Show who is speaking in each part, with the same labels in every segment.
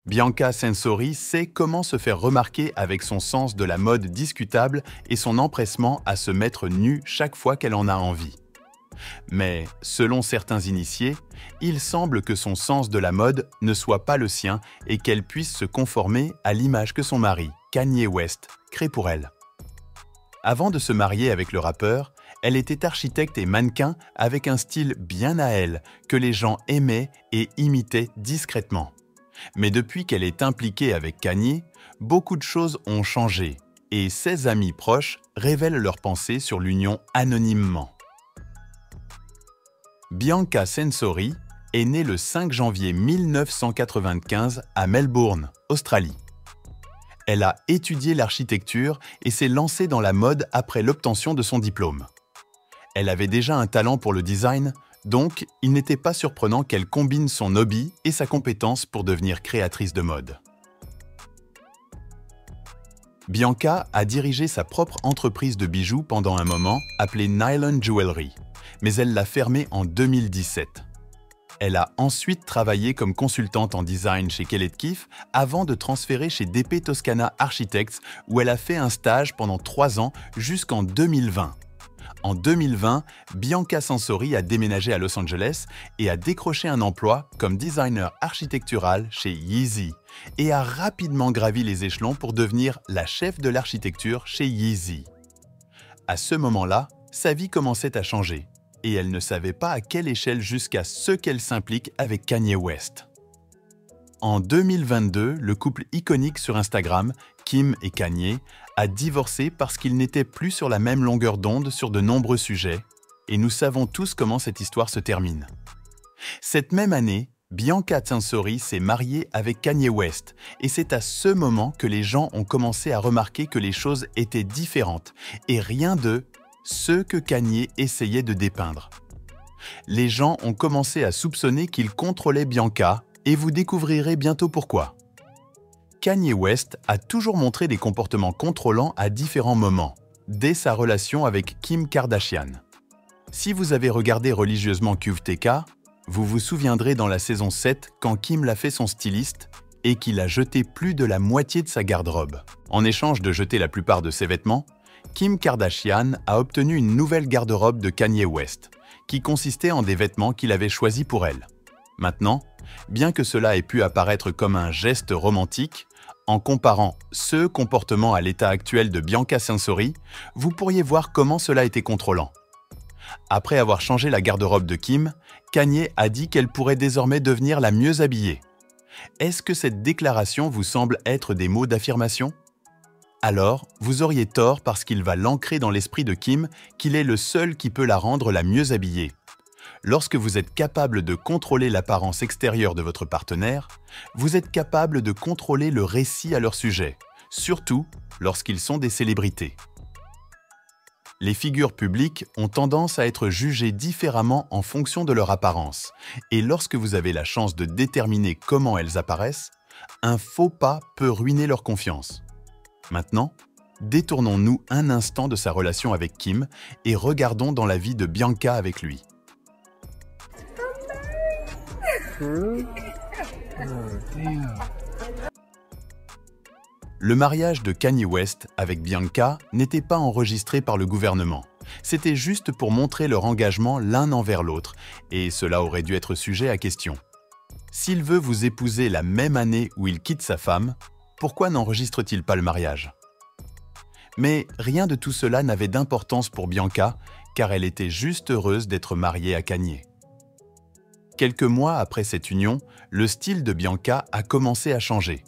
Speaker 1: Bianca Censori sait comment se faire remarquer avec son sens de la mode discutable et son empressement à se mettre nue chaque fois qu'elle en a envie. Mais, selon certains initiés, il semble que son sens de la mode ne soit pas le sien et qu'elle puisse se conformer à l'image que son mari, Kanye West, crée pour elle. Avant de se marier avec le rappeur, elle était architecte et mannequin avec un style bien à elle, que les gens aimaient et imitaient discrètement. Mais depuis qu'elle est impliquée avec Kanye, beaucoup de choses ont changé et ses amis proches révèlent leurs pensées sur l'union anonymement. Bianca Censori est née le 5 janvier 1995 à Melbourne, Australie. Elle a étudié l'architecture et s'est lancée dans la mode après l'obtention de son diplôme. Elle avait déjà un talent pour le design, donc il n'était pas surprenant qu'elle combine son hobby et sa compétence pour devenir créatrice de mode. Bianca a dirigé sa propre entreprise de bijoux pendant un moment, appelée Nylon Jewelry, mais elle l'a fermée en 2017. Elle a ensuite travaillé comme consultante en design chez Kellett Keefe avant de transférer chez DP Toscana Architects où elle a fait un stage pendant 3 ans jusqu'en 2020. En 2020, Bianca Censori a déménagé à Los Angeles et a décroché un emploi comme designer architectural chez Yeezy et a rapidement gravi les échelons pour devenir la chef de l'architecture chez Yeezy. À ce moment-là, sa vie commençait à changer et elle ne savait pas à quelle échelle jusqu'à ce qu'elle s'implique avec Kanye West. En 2022, le couple iconique sur Instagram, Kim et Kanye, a divorcé parce qu'ils n'étaient plus sur la même longueur d'onde sur de nombreux sujets, et nous savons tous comment cette histoire se termine. Cette même année, Bianca Censori s'est mariée avec Kanye West, et c'est à ce moment que les gens ont commencé à remarquer que les choses étaient différentes, et rien de ce que Kanye essayait de dépeindre. Les gens ont commencé à soupçonner qu'il contrôlait Bianca, et vous découvrirez bientôt pourquoi. Kanye West a toujours montré des comportements contrôlants à différents moments, dès sa relation avec Kim Kardashian. Si vous avez regardé religieusement QVTK, vous vous souviendrez dans la saison 7 quand Kim l'a fait son styliste et qu'il a jeté plus de la moitié de sa garde-robe. En échange de jeter la plupart de ses vêtements, Kim Kardashian a obtenu une nouvelle garde-robe de Kanye West, qui consistait en des vêtements qu'il avait choisis pour elle. Maintenant, bien que cela ait pu apparaître comme un geste romantique, en comparant ce comportement à l'état actuel de Bianca Censori, vous pourriez voir comment cela était contrôlant. Après avoir changé la garde-robe de Kim, Kanye a dit qu'elle pourrait désormais devenir la mieux habillée. Est-ce que cette déclaration vous semble être des mots d'affirmation ? Alors, vous auriez tort parce qu'il va l'ancrer dans l'esprit de Kim qu'il est le seul qui peut la rendre la mieux habillée. Lorsque vous êtes capable de contrôler l'apparence extérieure de votre partenaire, vous êtes capable de contrôler le récit à leur sujet, surtout lorsqu'ils sont des célébrités. Les figures publiques ont tendance à être jugées différemment en fonction de leur apparence, et lorsque vous avez la chance de déterminer comment elles apparaissent, un faux pas peut ruiner leur confiance. Maintenant, détournons-nous un instant de sa relation avec Kim et regardons dans la vie de Bianca avec lui. Le mariage de Kanye West avec Bianca n'était pas enregistré par le gouvernement. C'était juste pour montrer leur engagement l'un envers l'autre, et cela aurait dû être sujet à question. S'il veut vous épouser la même année où il quitte sa femme, pourquoi n'enregistre-t-il pas le mariage? Mais rien de tout cela n'avait d'importance pour Bianca, car elle était juste heureuse d'être mariée à Kanye. Quelques mois après cette union, le style de Bianca a commencé à changer.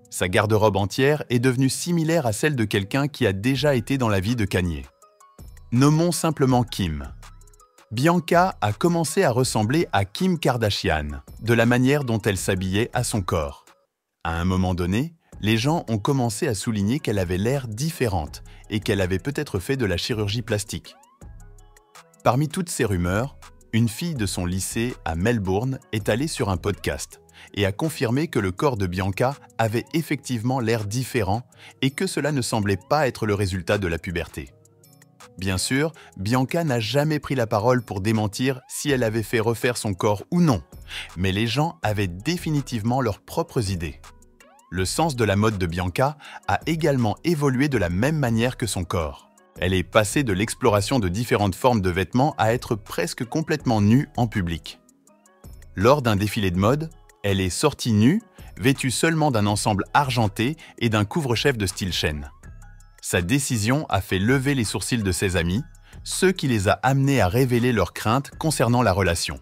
Speaker 1: Sa garde-robe entière est devenue similaire à celle de quelqu'un qui a déjà été dans la vie de Kanye. Nommons simplement Kim. Bianca a commencé à ressembler à Kim Kardashian, de la manière dont elle s'habillait à son corps. À un moment donné, les gens ont commencé à souligner qu'elle avait l'air différente et qu'elle avait peut-être fait de la chirurgie plastique. Parmi toutes ces rumeurs, une fille de son lycée à Melbourne est allée sur un podcast et a confirmé que le corps de Bianca avait effectivement l'air différent et que cela ne semblait pas être le résultat de la puberté. Bien sûr, Bianca n'a jamais pris la parole pour démentir si elle avait fait refaire son corps ou non, mais les gens avaient définitivement leurs propres idées. Le sens de la mode de Bianca a également évolué de la même manière que son corps. Elle est passée de l'exploration de différentes formes de vêtements à être presque complètement nue en public. Lors d'un défilé de mode, elle est sortie nue, vêtue seulement d'un ensemble argenté et d'un couvre-chef de style chaîne. Sa décision a fait lever les sourcils de ses amis, ce qui les a amenés à révéler leurs craintes concernant la relation.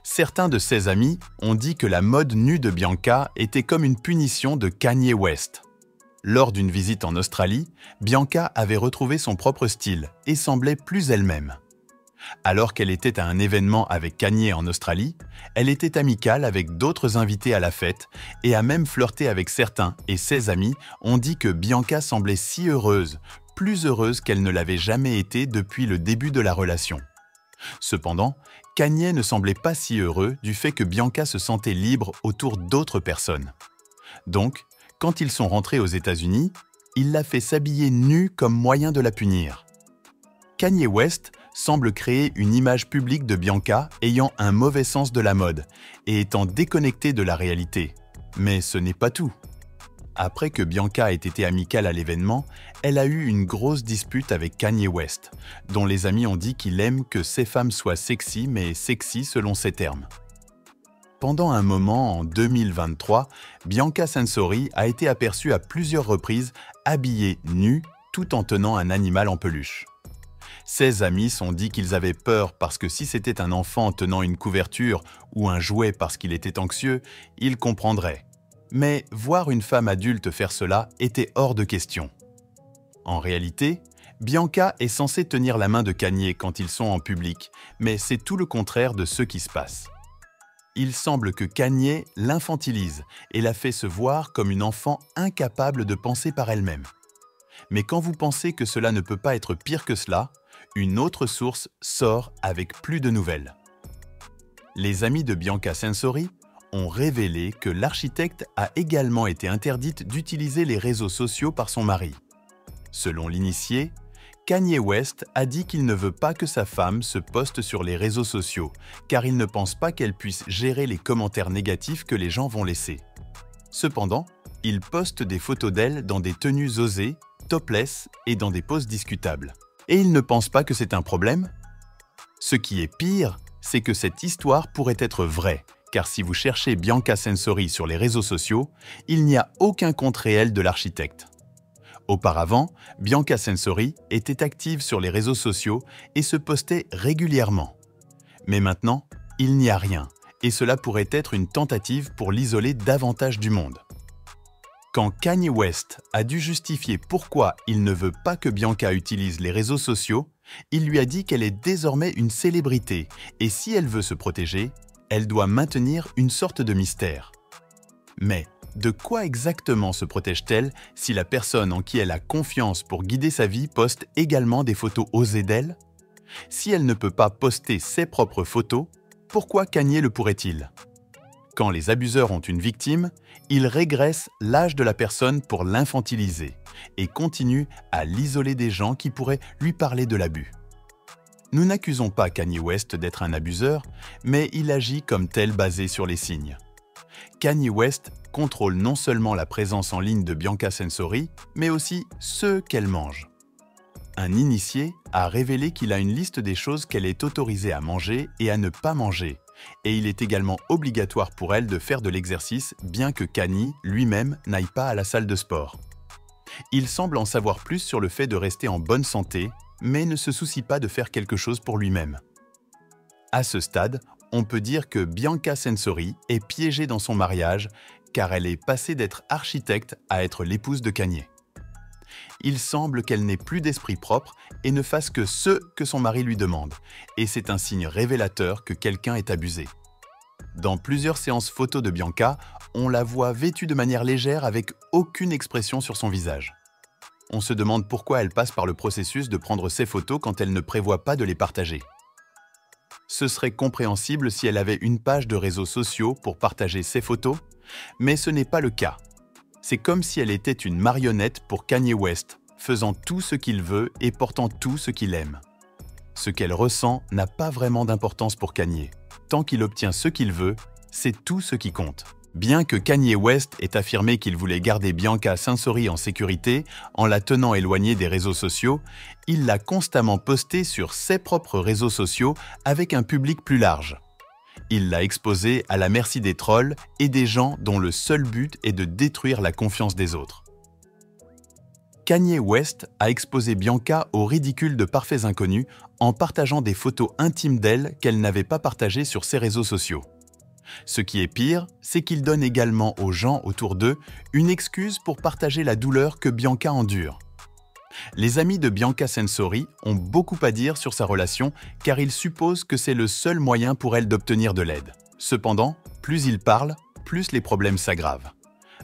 Speaker 1: Certains de ses amis ont dit que la mode nue de Bianca était comme une punition de Kanye West. Lors d'une visite en Australie, Bianca avait retrouvé son propre style et semblait plus elle-même. Alors qu'elle était à un événement avec Kanye en Australie, elle était amicale avec d'autres invités à la fête et a même flirté avec certains, et ses amis ont dit que Bianca semblait si heureuse, plus heureuse qu'elle ne l'avait jamais été depuis le début de la relation. Cependant, Kanye ne semblait pas si heureux du fait que Bianca se sentait libre autour d'autres personnes. Donc, quand ils sont rentrés aux États-Unis, il l'a fait s'habiller nue comme moyen de la punir. Kanye West semble créer une image publique de Bianca ayant un mauvais sens de la mode et étant déconnectée de la réalité. Mais ce n'est pas tout. Après que Bianca ait été amicale à l'événement, elle a eu une grosse dispute avec Kanye West, dont les amis ont dit qu'il aime que ses femmes soient sexy, mais sexy selon ses termes. Pendant un moment, en 2023, Bianca Censori a été aperçue à plusieurs reprises habillée nue tout en tenant un animal en peluche. Ses amis sont dit qu'ils avaient peur parce que si c'était un enfant tenant une couverture ou un jouet parce qu'il était anxieux, ils comprendraient. Mais voir une femme adulte faire cela était hors de question. En réalité, Bianca est censée tenir la main de Kanye quand ils sont en public, mais c'est tout le contraire de ce qui se passe. Il semble que Kanye l'infantilise et la fait se voir comme une enfant incapable de penser par elle-même. Mais quand vous pensez que cela ne peut pas être pire que cela, une autre source sort avec plus de nouvelles. Les amis de Bianca Censori ont révélé que l'architecte a également été interdite d'utiliser les réseaux sociaux par son mari. Selon l'initié, Kanye West a dit qu'il ne veut pas que sa femme se poste sur les réseaux sociaux, car il ne pense pas qu'elle puisse gérer les commentaires négatifs que les gens vont laisser. Cependant, il poste des photos d'elle dans des tenues osées, topless et dans des poses discutables. Et il ne pense pas que c'est un problème? Ce qui est pire, c'est que cette histoire pourrait être vraie, car si vous cherchez Bianca Censori sur les réseaux sociaux, il n'y a aucun compte réel de l'architecte. Auparavant, Bianca Censori était active sur les réseaux sociaux et se postait régulièrement. Mais maintenant, il n'y a rien, et cela pourrait être une tentative pour l'isoler davantage du monde. Quand Kanye West a dû justifier pourquoi il ne veut pas que Bianca utilise les réseaux sociaux, il lui a dit qu'elle est désormais une célébrité et si elle veut se protéger, elle doit maintenir une sorte de mystère. Mais de quoi exactement se protège-t-elle si la personne en qui elle a confiance pour guider sa vie poste également des photos osées d'elle? Si elle ne peut pas poster ses propres photos, pourquoi Kanye le pourrait-il? Quand les abuseurs ont une victime, ils régressent l'âge de la personne pour l'infantiliser et continuent à l'isoler des gens qui pourraient lui parler de l'abus. Nous n'accusons pas Kanye West d'être un abuseur, mais il agit comme tel basé sur les signes. Kanye West contrôle non seulement la présence en ligne de Bianca Censori, mais aussi ce qu'elle mange. Un initié a révélé qu'il a une liste des choses qu'elle est autorisée à manger et à ne pas manger, et il est également obligatoire pour elle de faire de l'exercice, bien que Kanye lui-même n'aille pas à la salle de sport. Il semble en savoir plus sur le fait de rester en bonne santé, mais ne se soucie pas de faire quelque chose pour lui-même. À ce stade, on peut dire que Bianca Censori est piégée dans son mariage, car elle est passée d'être architecte à être l'épouse de Kanye. Il semble qu'elle n'ait plus d'esprit propre et ne fasse que ce que son mari lui demande, et c'est un signe révélateur que quelqu'un est abusé. Dans plusieurs séances photos de Bianca, on la voit vêtue de manière légère avec aucune expression sur son visage. On se demande pourquoi elle passe par le processus de prendre ses photos quand elle ne prévoit pas de les partager. Ce serait compréhensible si elle avait une page de réseaux sociaux pour partager ses photos, mais ce n'est pas le cas. C'est comme si elle était une marionnette pour Kanye West, faisant tout ce qu'il veut et portant tout ce qu'il aime. Ce qu'elle ressent n'a pas vraiment d'importance pour Kanye. Tant qu'il obtient ce qu'il veut, c'est tout ce qui compte. Bien que Kanye West ait affirmé qu'il voulait garder Bianca Censori en sécurité en la tenant éloignée des réseaux sociaux, il l'a constamment postée sur ses propres réseaux sociaux avec un public plus large. Il l'a exposée à la merci des trolls et des gens dont le seul but est de détruire la confiance des autres. Kanye West a exposé Bianca au ridicule de parfaits inconnus en partageant des photos intimes d'elle qu'elle n'avait pas partagées sur ses réseaux sociaux. Ce qui est pire, c'est qu'il donne également aux gens autour d'eux une excuse pour partager la douleur que Bianca endure. Les amis de Bianca Censori ont beaucoup à dire sur sa relation car ils supposent que c'est le seul moyen pour elle d'obtenir de l'aide. Cependant, plus ils parlent, plus les problèmes s'aggravent.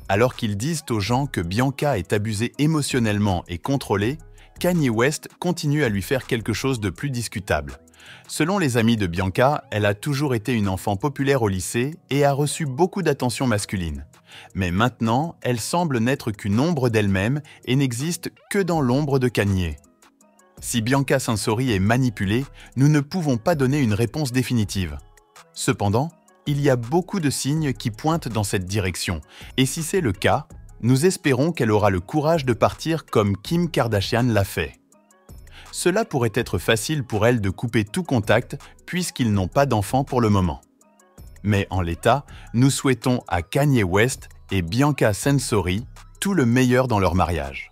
Speaker 1: Alors qu'ils disent aux gens que Bianca est abusée émotionnellement et contrôlée, Kanye West continue à lui faire quelque chose de plus discutable. Selon les amis de Bianca, elle a toujours été une enfant populaire au lycée et a reçu beaucoup d'attention masculine. Mais maintenant, elle semble n'être qu'une ombre d'elle-même et n'existe que dans l'ombre de Kanye. Si Bianca Censori est manipulée, nous ne pouvons pas donner une réponse définitive. Cependant, il y a beaucoup de signes qui pointent dans cette direction, et si c'est le cas, nous espérons qu'elle aura le courage de partir comme Kim Kardashian l'a fait. Cela pourrait être facile pour elle de couper tout contact puisqu'ils n'ont pas d'enfants pour le moment. Mais en l'état, nous souhaitons à Kanye West et Bianca Censori tout le meilleur dans leur mariage.